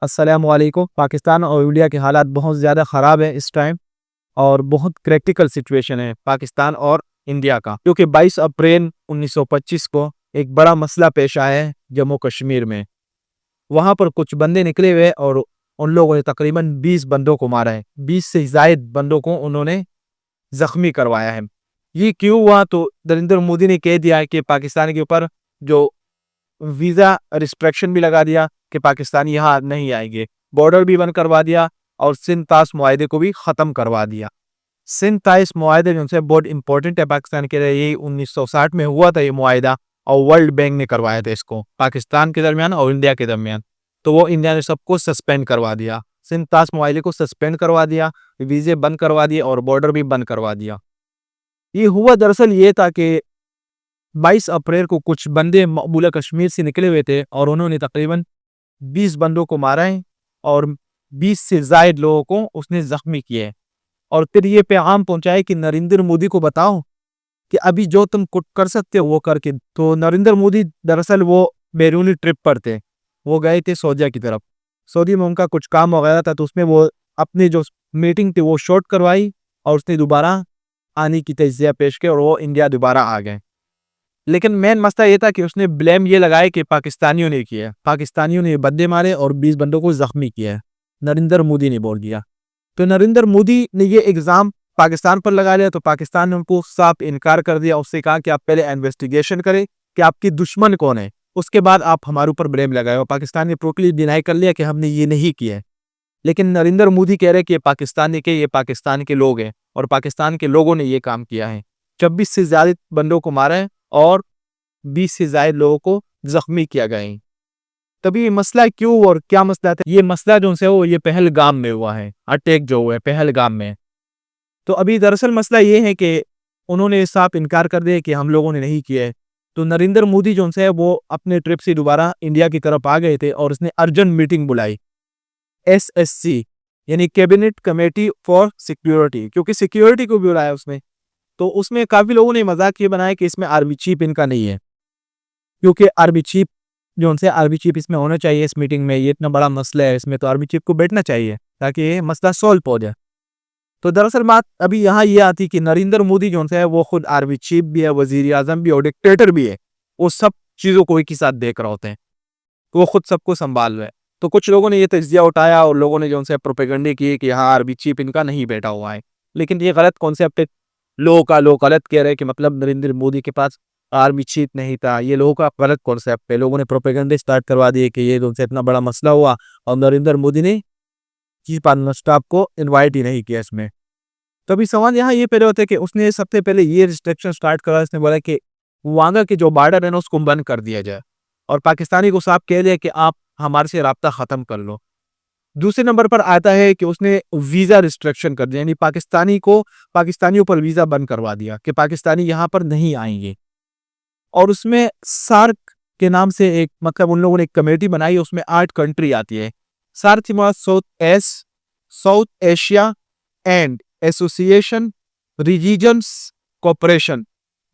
अस्सलाम वालेकुम। पाकिस्तान और इंडिया के हालात बहुत ज़्यादा ख़राब है इस टाइम और बहुत क्रिटिकल सिचुएशन है पाकिस्तान और इंडिया का, क्योंकि 22 अप्रैल 1925 को एक बड़ा मसला पेश आया है जम्मू कश्मीर में। वहाँ पर कुछ बंदे निकले हुए और उन लोगों ने तकरीबन 20 बंदों को मारा है। 20 से ज़ायद बंदों को उन्होंने ज़ख्मी करवाया है। ये क्यों हुआ? तो नरेंद्र मोदी ने कह दिया है कि पाकिस्तान के ऊपर जो वीज़ा रिस्ट्रिक्शन भी लगा दिया कि पाकिस्तानी यहाँ नहीं आएंगे, बॉर्डर भी बंद करवा दिया और सिंध ताश मुआहदे को भी ख़त्म करवा दिया। सिंध ताश मुआहदे जो है बहुत इंपॉर्टेंट है पाकिस्तान के लिए। ये 1960 में हुआ था ये मुआहदा और वर्ल्ड बैंक ने करवाया था इसको पाकिस्तान के दरमियान और इंडिया के दरमियान। तो वो इंडिया ने सबको सस्पेंड करवा दिया, सिंध ताश मुआहदे को सस्पेंड करवा दिया, वीज़े बंद करवा दिए और बॉर्डर भी बंद करवा दिया। ये हुआ दरअसल ये था कि 22 अप्रैल को कुछ बंदे मकबूला कश्मीर से निकले हुए थे और उन्होंने तकरीबन 20 बंदों को मारा है और 20 से ज़ायद लोगों को उसने ज़ख्मी किया है। और फिर ये पैगाम पहुंचाए कि नरेंद्र मोदी को बताओ कि अभी जो तुम कुछ कर सकते हो वो करके। तो नरेंद्र मोदी दरअसल वो बैरूनी ट्रिप पर थे, वो गए थे सऊदीया की तरफ। सऊदी में उनका कुछ काम वगैरह था, तो उसमें वो अपनी जो मीटिंग थी वो शॉर्ट करवाई और उसने दोबारा आने की तजज़िया पेश की और वो इंडिया दोबारा आ गए। लेकिन मेन मसला ये था कि उसने ब्लेम ये लगाया कि पाकिस्तानियों ने किया है, पाकिस्तानियों ने बंदे मारे और 20 बंदों को जख्मी किया है, नरेंद्र मोदी ने बोल दिया। तो नरेंद्र मोदी ने ये एग्जाम पाकिस्तान पर लगा लिया, तो पाकिस्तान ने उनको साफ इनकार कर दिया। उससे कहा कि आप पहले इन्वेस्टिगेशन करें कि आपकी दुश्मन कौन है, उसके बाद आप हमारे ऊपर ब्लेम लगाए। और पाकिस्तान ने टोटली डिनाई कर लिया कि हमने ये नहीं किया है। लेकिन नरेंद्र मोदी कह रहे कि ये पाकिस्तान ने किया, ये पाकिस्तान के लोग हैं और पाकिस्तान के लोगों ने ये काम किया है। 26 से ज्यादा बंदों को मारा है और 20 से ज्यादा लोगों को जख्मी किया गया है। तभी ये मसला क्यों और क्या मसला था? ये मसला जो है वो ये पहलगाम में हुआ है, अटैक जो हुआ है पहलगाम में। तो अभी दरअसल मसला ये है कि उन्होंने साफ इनकार कर दिया कि हम लोगों ने नहीं किया है। तो नरेंद्र मोदी जो है वो अपने ट्रिप से दोबारा इंडिया की तरफ आ गए थे और उसने अर्जेंट मीटिंग बुलाई, एसएससी यानी कैबिनेट कमेटी फॉर सिक्योरिटी, क्योंकि सिक्योरिटी को भी बुलाया उसमें। तो उसमें काफी लोगों ने मजाक ये बनाया कि इसमें आर्मी चीफ इनका नहीं है, क्योंकि आर्मी चीफ जो उनसे आर्मी चीफ इसमें होना चाहिए इस मीटिंग में, ये इतना बड़ा मसला है इसमें तो आर्मी चीफ को बैठना चाहिए ताकि ये मसला सॉल्व हो जाए। तो दरअसल बात अभी यहाँ ये आती कि नरेंद्र मोदी जो है वो खुद आर्मी चीफ भी है, वजीर आजम भी और डिक्टेटर भी है। वो सब चीजों को एक ही साथ देख रहे होते हैं, तो वो खुद सबको संभाल रहे हैं। तो कुछ लोगों ने ये तजिया उठाया और लोगों ने जो उनसे प्रोपेगेंडे किए कि यहाँ आर्मी चीफ इनका नहीं बैठा हुआ है। लेकिन ये गलत कॉन्सेप्ट है, लोग गलत कह रहे हैं कि मतलब नरेंद्र मोदी के पास आर्मी चीफ नहीं था। ये लोगों का गलत कॉन्सेप्ट है। लोगों ने प्रोपेगेंडे स्टार्ट करवा दिए कि ये उनसे इतना बड़ा मसला हुआ और नरेंद्र मोदी ने चीफ आर्मी स्टाफ को इन्वाइट ही नहीं किया इसमें। तो अभी सवाल यहाँ ये पैदा होता है कि उसने सबसे पहले ये रिस्ट्रिक्शन स्टार्ट करा। उसने बोला कि वांगा के जो बॉर्डर है ना उसको बंद कर दिया जाए और पाकिस्तानी को साफ कह दिया कि आप हमारे से राब्ता खत्म कर लो। दूसरे नंबर पर आता है कि उसने वीजा रिस्ट्रिक्शन कर दिया, यानी पाकिस्तानियों पर वीजा बंद करवा दिया कि पाकिस्तानी यहाँ पर नहीं आएंगे। और उसमें सार्क के नाम से एक मतलब उन लोगों ने एक कमेटी बनाई, उसमें 8 कंट्री आती है। SAARC South Asia and association regions cooperation,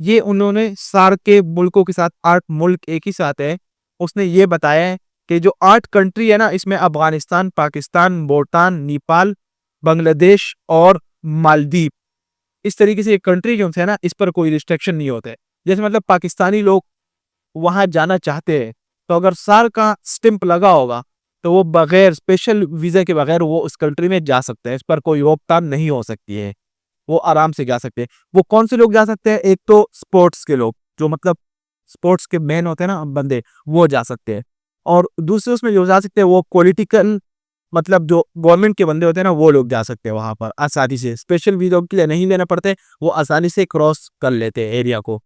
ये उन्होंने सार्क के मुल्कों के साथ 8 मुल्क एक ही साथ है। उसने ये बताया है कि जो 8 कंट्री है ना, इसमें अफगानिस्तान, पाकिस्तान, भूटान, नेपाल, बांग्लादेश और मालदीव, इस तरीके से एक कंट्री जो है ना इस पर कोई रिस्ट्रिक्शन नहीं होते। जैसे मतलब पाकिस्तानी लोग वहां जाना चाहते हैं तो अगर सार्क का स्टिम्प लगा होगा तो वो बगैर स्पेशल वीजा के बगैर वो उस कंट्री में जा सकते हैं, इस पर कोई रोकथाम नहीं हो सकती है, वो आराम से जा सकते हैं। वो कौन से लोग जा सकते हैं? एक तो स्पोर्ट्स के लोग, जो मतलब स्पोर्ट्स के मैन होते हैं ना बंदे, वो जा सकते हैं। और दूसरे उसमें जो जा सकते हैं वो पॉलिटिकल मतलब जो गवर्नमेंट के बंदे होते हैं ना वो लोग जा सकते हैं वहां पर आसानी से, स्पेशल वीजा के लिए नहीं लेना पड़ते, वो आसानी से क्रॉस कर लेते हैं एरिया को।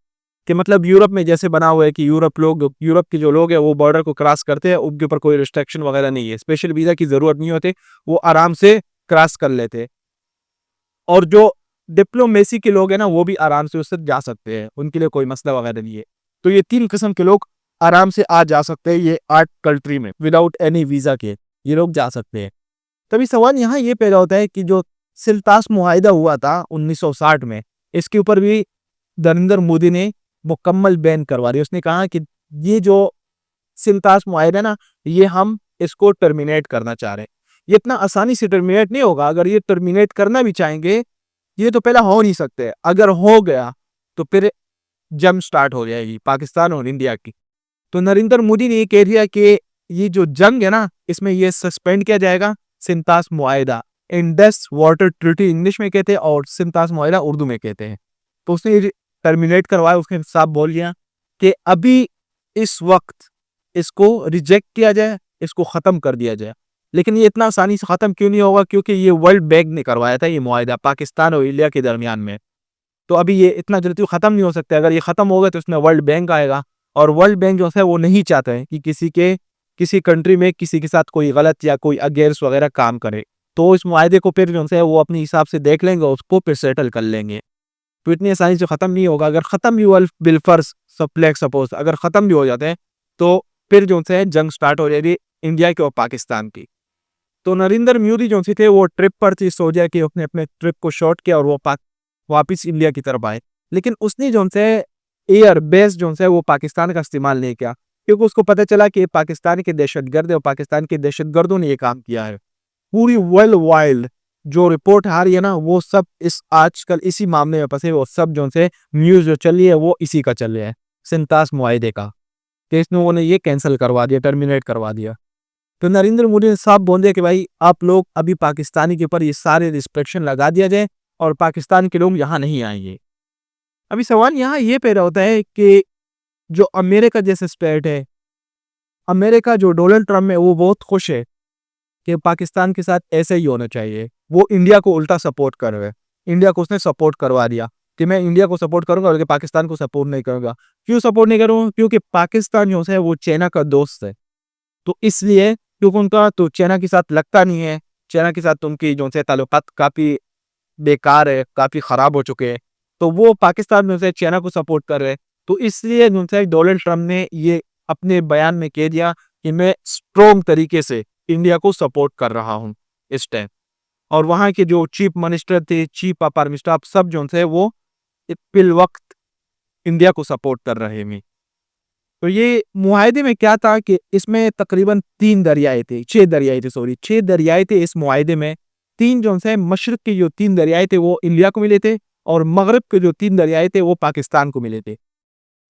कि मतलब यूरोप में जैसे बना हुआ है कि यूरोप के जो लोग हैं वो बॉर्डर को क्रॉस करते हैं, उनके ऊपर कोई रिस्ट्रिक्शन वगैरह नहीं है, स्पेशल वीजा की जरूरत नहीं होती, वो आराम से क्रॉस कर लेते हैं। और जो डिप्लोमेसी के लोग हैं ना वो भी आराम से उससे जा सकते हैं, उनके लिए कोई मसला वगैरह नहीं है। तो ये 3 किस्म के लोग आराम से आ जा सकते हैं ये 8 कंट्री में विदाउट एनी वीजा के, ये लोग जा सकते हैं। तभी सवाल यहाँ ये पैदा होता है कि जो सिल्तास मुआहिदा हुआ था 1960 में, इसके ऊपर भी नरेंद्र मोदी ने मुकम्मल बैन करवा दिया। उसने कहा कि ये जो सिल्तास मुआहिदा ना ये हम इसको टर्मिनेट करना चाह रहे हैं। ये इतना आसानी से टर्मिनेट नहीं होगा। अगर ये टर्मिनेट करना भी चाहेंगे, ये तो पहला हो नहीं सकते। अगर हो गया तो फिर जंग स्टार्ट हो जाएगी पाकिस्तान और इंडिया की। तो नरेंद्र मोदी ने ये कह दिया कि ये जो जंग है ना, इसमें ये सस्पेंड किया जाएगा। सिंतास मुआहिदा, इंडस वाटर ट्रीटी इंग्लिश में कहते हैं और सिंतास मुआहिदा उर्दू में कहते हैं। तो उसने टर्मिनेट करवाया। उसने साफ बोल दिया कि अभी इस वक्त इसको रिजेक्ट किया जाए, इसको खत्म कर दिया जाए। लेकिन ये इतना आसानी से खत्म क्यों नहीं होगा? क्योंकि ये वर्ल्ड बैंक ने करवाया था, ये मुआहिदा पाकिस्तान और इंडिया के दरमियान में। तो अभी ये इतना जल्दी खत्म नहीं हो सकता। अगर ये खत्म होगा तो इसमें वर्ल्ड बैंक आएगा, और वर्ल्ड बैंक जो है वो नहीं चाहते हैं कि किसी कंट्री में किसी के साथ कोई गलत या कोई अगेंस्ट वगैरह काम करे। तो इस मुआहिदे को फिर जो है वो अपने हिसाब से देख लेंगे, उसको फिर सेटल कर लेंगे। तो इतनी आसानी से खत्म नहीं होगा। अगर खत्म भी हुआ बिलफर्ज सपोज अगर खत्म भी हो जाते हैं तो फिर जो है जंग स्टार्ट हो जाएगी इंडिया की और पाकिस्तान की। तो नरेंद्र मोदी जो थे वो ट्रिप पर थे, इस वजह कि उसने अपने ट्रिप को शॉर्ट किया और वो वापिस इंडिया की तरफ आए। लेकिन उसने जो है एयर बेस जो है वो पाकिस्तान का इस्तेमाल नहीं किया, क्योंकि उसको पता चला कि पाकिस्तान के दहशतगर्द है और पाकिस्तान के दहशतगर्दों ने ये काम किया है। पूरी वर्ल्ड वाइड जो रिपोर्ट आ रही है ना, वो सब इस आजकल इसी मामले में फंसे। वो सब जो से न्यूज जो चल रही है वो इसी का चल रहा है, सिंतास मुआहिदे का, कि इसने उन्होंने ये कैंसिल करवा दिया, टर्मिनेट करवा दिया। तो नरेंद्र मोदी ने साफ बोल दिया कि भाई आप लोग अभी पाकिस्तानी के ऊपर ये सारे रिस्ट्रिक्शन लगा दिया जाए और पाकिस्तान के लोग यहाँ नहीं आएंगे। अभी सवाल यहाँ ये पैदा होता है कि जो अमेरिका जैसे स्टेट है, अमेरिका जो डोनाल्ड ट्रम्प है वो बहुत खुश है कि पाकिस्तान के साथ ऐसे ही होना चाहिए। वो इंडिया को उल्टा सपोर्ट कर रहे हैं। इंडिया को उसने सपोर्ट करवा दिया कि मैं इंडिया को सपोर्ट करूंगा और पाकिस्तान को सपोर्ट नहीं करूंगा। क्यों सपोर्ट नहीं करूंगा? क्योंकि पाकिस्तान जो है वो चाइना का दोस्त है। तो इसलिए क्योंकि उनका तो चाइना के साथ लगता नहीं है, चाइना के साथ उनकी जो है ताल्लुकात काफ़ी बेकार है, काफ़ी ख़राब हो चुके हैं। तो वो पाकिस्तान में से चाइना को सपोर्ट कर रहे हैं। तो इसलिए जो है डोनाल्ड ट्रम्प ने ये अपने बयान में कह दिया कि मैं स्ट्रॉन्ग तरीके से इंडिया को सपोर्ट कर रहा हूँ इस टाइम। और वहाँ के जो चीफ मिनिस्टर थे, चीफ ऑफ आर्मी स्टाफ, सब जो थे वो फिल वक्त इंडिया को सपोर्ट कर रहे हैं। तो ये मुआहिदे में क्या था कि इसमें तकरीबन 6 दरियाए थे इस मुआहिदे में। 3 जो है मशरक के जो 3 दरियाए थे वो इंडिया को मिले थे, और मगरब के जो 3 दरियाए थे वो पाकिस्तान को मिले थे।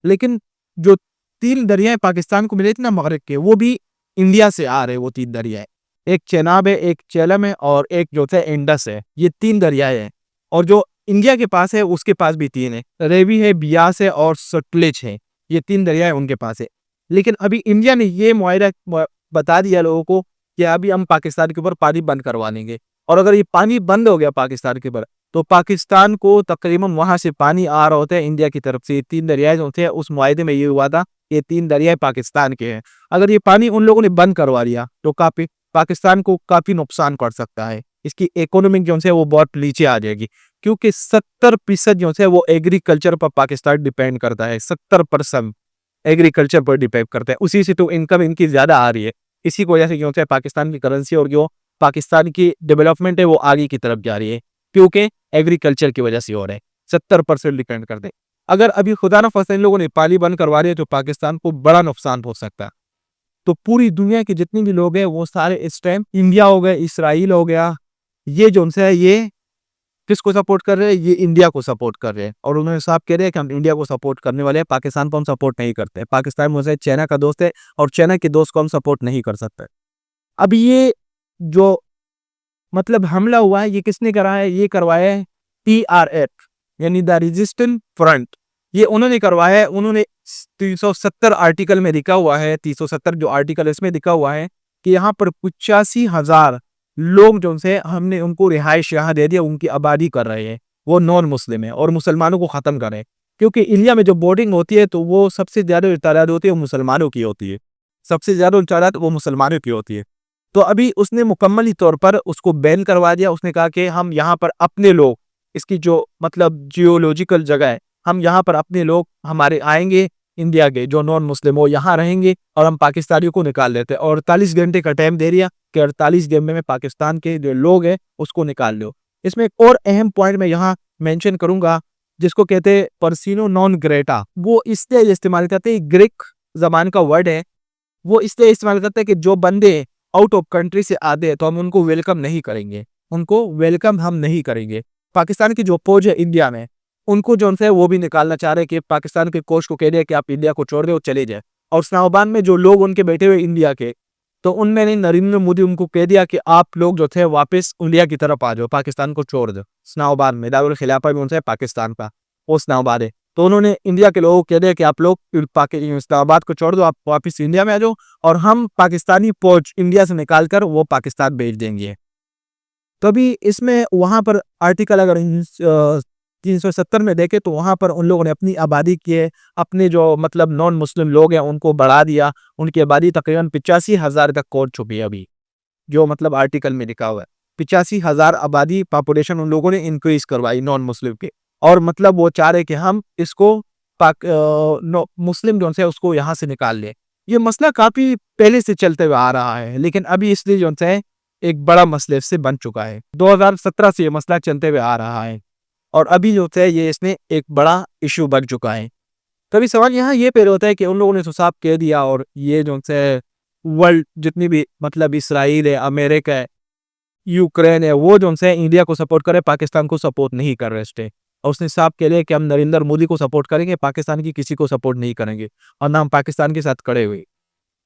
लेकिन जो 3 दरियाए पाकिस्तान को मिले थे ना मगरब के, वो भी इंडिया से आ रहे। वो 3 दरियाए, एक चेनाब है, एक चेलम है और एक जो है इंडस है। ये 3 दरियाए हैं। और जो इंडिया के पास है उसके पास भी 3 है, रेवी है, बियास है और सतलेज है। ये 3 दरियाएं उनके पास है। लेकिन अभी इंडिया ने ये मुआहिदा बता दिया लोगों को कि अभी हम पाकिस्तान के ऊपर पानी बंद करवा देंगे, और अगर ये पानी बंद हो गया पाकिस्तान के ऊपर तो पाकिस्तान को तकरीबन वहां से पानी आ रहा होता है इंडिया की तरफ से। 3 दरियाएं जो थे उस मुआहिदे में ये हुआ था, ये 3 दरियाएं पाकिस्तान के हैं। अगर ये पानी उन लोगों ने बंद करवा दिया तो काफी पाकिस्तान को काफी नुकसान पड़ सकता है। इसकी इकोनॉमिक जो है वो बहुत नीचे आ जाएगी, क्योंकि 70% जो है वो एग्रीकल्चर पर पाकिस्तान डिपेंड करता है। 70% एग्रीकल्चर पर डिपेंड करता है। उसी से तो इनकम इनकी ज्यादा आ रही है। इसी की वजह से जो है पाकिस्तान की करेंसी और जो पाकिस्तान की डेवलपमेंट है वो आगे की तरफ जा रही है, क्योंकि एग्रीकल्चर की वजह से हो रहा है। 70% डिपेंड करते हैं। अगर अभी खुदा न खास्ता इन लोगों ने पानी बंद करवा दिया तो पाकिस्तान को बड़ा नुकसान हो सकता है। तो पूरी दुनिया के जितने भी लोग हैं वो सारे इस टाइम, इंडिया हो गए, इसराइल हो गया, ये जो है ये किसको सपोर्ट कर रहे हैं? ये इंडिया को सपोर्ट कर रहे हैं। और उन्होंने साफ कह रहे हैं कि हम इंडिया को सपोर्ट करने वाले हैं, पाकिस्तान को हम सपोर्ट नहीं करते। पाकिस्तान मुझे चाइना का दोस्त है और चाइना के दोस्त को हम सपोर्ट नहीं कर सकते। अब ये जो मतलब हमला हुआ है ये किसने करा है? ये करवाया है TRF, यानी द रेजिस्टेंट फ्रंट। ये उन्होंने करवाया है। उन्होंने 370 आर्टिकल में लिखा हुआ है, 370 जो आर्टिकल इसमें लिखा हुआ है कि यहाँ पर 85,000 लोग जो से हमने उनको रिहाइश यहाँ दे दिया, उनकी आबादी कर रहे हैं। वो नॉन मुस्लिम है और मुसलमानों को ख़त्म कर रहे हैं, क्योंकि इंडिया में जो बोर्डिंग होती है तो वो सबसे ज़्यादा तादाद होती है वो मुसलमानों की होती है। सबसे ज़्यादा तादाद वो मुसलमानों की होती है। तो अभी उसने मुकम्मली तौर पर उसको बैन करवा दिया। उसने कहा कि हम यहाँ पर अपने लोग, इसकी जो मतलब जियोलॉजिकल जगह है, हम यहाँ पर अपने लोग हमारे आएंगे, इंडिया के जो नॉन मुस्लिम हो यहाँ रहेंगे और हम पाकिस्तानियों को निकाल लेते हैं। और 48 घंटे का टाइम दे दिया कि 48 घंटे में पाकिस्तान के जो लोग हैं उसको निकाल लो। इसमें एक और अहम पॉइंट मैं यहाँ मेंशन करूंगा, जिसको कहते हैं पर्सिनो नॉन ग्रेटा। वो इसलिए इस्तेमाल करते हैं, ग्रीक जबान का वर्ड है, वो इसलिए इस्तेमाल करते हैं कि जो बंदे आउट ऑफ कंट्री से आते हैं तो हम उनको वेलकम नहीं करेंगे, उनको वेलकम हम नहीं करेंगे। पाकिस्तान की जो फौज है इंडिया में, उनको जो है वो भी निकालना चाह रहे हैं कि पाकिस्तान के कोच को कह दिया कि आप इंडिया को छोड़ दे और चले जाए। और इस्लामाबाद में जो लोग उनके बैठे हुए इंडिया के, तो उनमें ने नरेंद्र मोदी उनको कह दिया कि आप लोग जो थे वापस इंडिया की तरफ आ जाओ, पाकिस्तान को छोड़ दो। इस्लामाबाद में दारुल खिलाफा में उनसे पाकिस्तान का वो इस्लामाबाद है, तो उन्होंने इंडिया के लोगों को कह दिया कि आप लोग इस्लामाबाद को छोड़ दो, आप वापस इंडिया में आ जाओ और हम पाकिस्तानी फौज इंडिया से निकाल कर वो पाकिस्तान भेज देंगे। तभी इसमें वहां पर आर्टिकल अगर 370 में देखे तो वहां पर उन लोगों ने अपनी आबादी के अपने जो मतलब नॉन मुस्लिम लोग हैं उनको बढ़ा दिया। उनकी आबादी तकरीबन 85,000 तक पहुंच चुकी है अभी, जो मतलब आर्टिकल में लिखा हुआ है। 85,000 आबादी पॉपुलेशन उन लोगों ने इंक्रीज करवाई नॉन मुस्लिम के। और मतलब वो चाह रहे कि हम इसको मुस्लिम जो है उसको यहाँ से निकाल लें। ये मसला काफी पहले से चलते हुए आ रहा है, लेकिन अभी इसलिए जो है एक बड़ा मसले से बन चुका है। 2017 से ये मसला चलते हुए आ रहा है और अभी जो है ये इसमें एक बड़ा इशू बन चुका है। तभी सवाल यहाँ ये पैदा होता है कि उन लोगों ने तो साफ कह दिया, और ये जो है वर्ल्ड जितनी भी मतलब इसराइल है, अमेरिका है, यूक्रेन है, वो जो है इंडिया को सपोर्ट करे, पाकिस्तान को सपोर्ट नहीं कर रहे थे। और उसने साफ कह दिया कि हम नरेंद्र मोदी को सपोर्ट करेंगे, पाकिस्तान की किसी को सपोर्ट नहीं करेंगे, और ना हम पाकिस्तान के साथ खड़े हुए।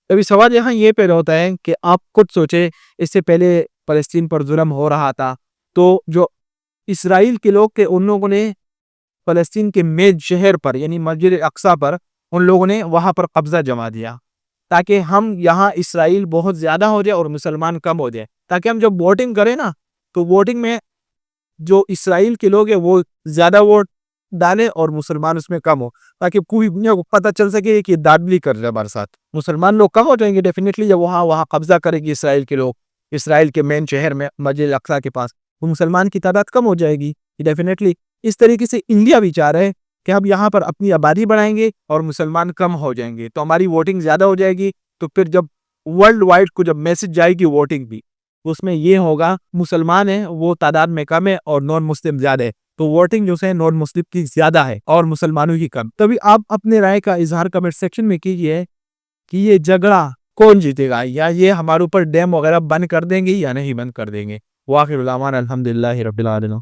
अभी सवाल यहाँ ये पैदा होता है कि आप खुद सोचे, इससे पहले फलस्तीन पर जुल्म हो रहा था तो जो इसराइल के लोग थे उन लोगों ने फलस्तीन के मेन शहर पर यानी मस्जिद अक्सा पर उन लोगों ने वहां पर कब्जा जमा दिया, ताकि हम यहाँ इसराइल बहुत ज्यादा हो जाए और मुसलमान कम हो जाए, ताकि हम जब वोटिंग करें ना तो वोटिंग में जो इसराइल के लोग हैं वो ज्यादा वोट डालें और मुसलमान उसमें कम हो, ताकि पूरी दुनिया को पता चल सके कि दादली कर रहे हैं हमारे साथ। मुसलमान लोग कम हो जाएंगे डेफिनेटली जब वहाँ वहाँ कब्जा करेंगे इसराइल के लोग, इसराइल के मेन शहर में मस्जिद अक्सा के पास, तो मुसलमान की तादाद कम हो जाएगी डेफिनेटली। इस तरीके से इंडिया भी चाह रहे हैं कि हम यहाँ पर अपनी आबादी बढ़ाएंगे और मुसलमान कम हो जाएंगे, तो हमारी वोटिंग ज्यादा हो जाएगी। तो फिर जब वर्ल्ड वाइड को जब मैसेज जाएगी वोटिंग भी, उसमें ये होगा मुसलमान है वो तादाद में कम है और नॉन मुस्लिम ज्यादा है, तो वोटिंग जो है नॉन मुस्लिम की ज्यादा है और मुसलमानों की कम। तभी आप अपने राय का इजहार कमेंट सेक्शन में कीजिए कि ये झगड़ा कौन जीतेगा, या ये हमारे ऊपर डैम वगैरह बंद कर देंगे या नहीं बंद कर देंगे। वाखिर उल अमान अल्हम्दुलिल्लाहि रब्बिल आलमीन।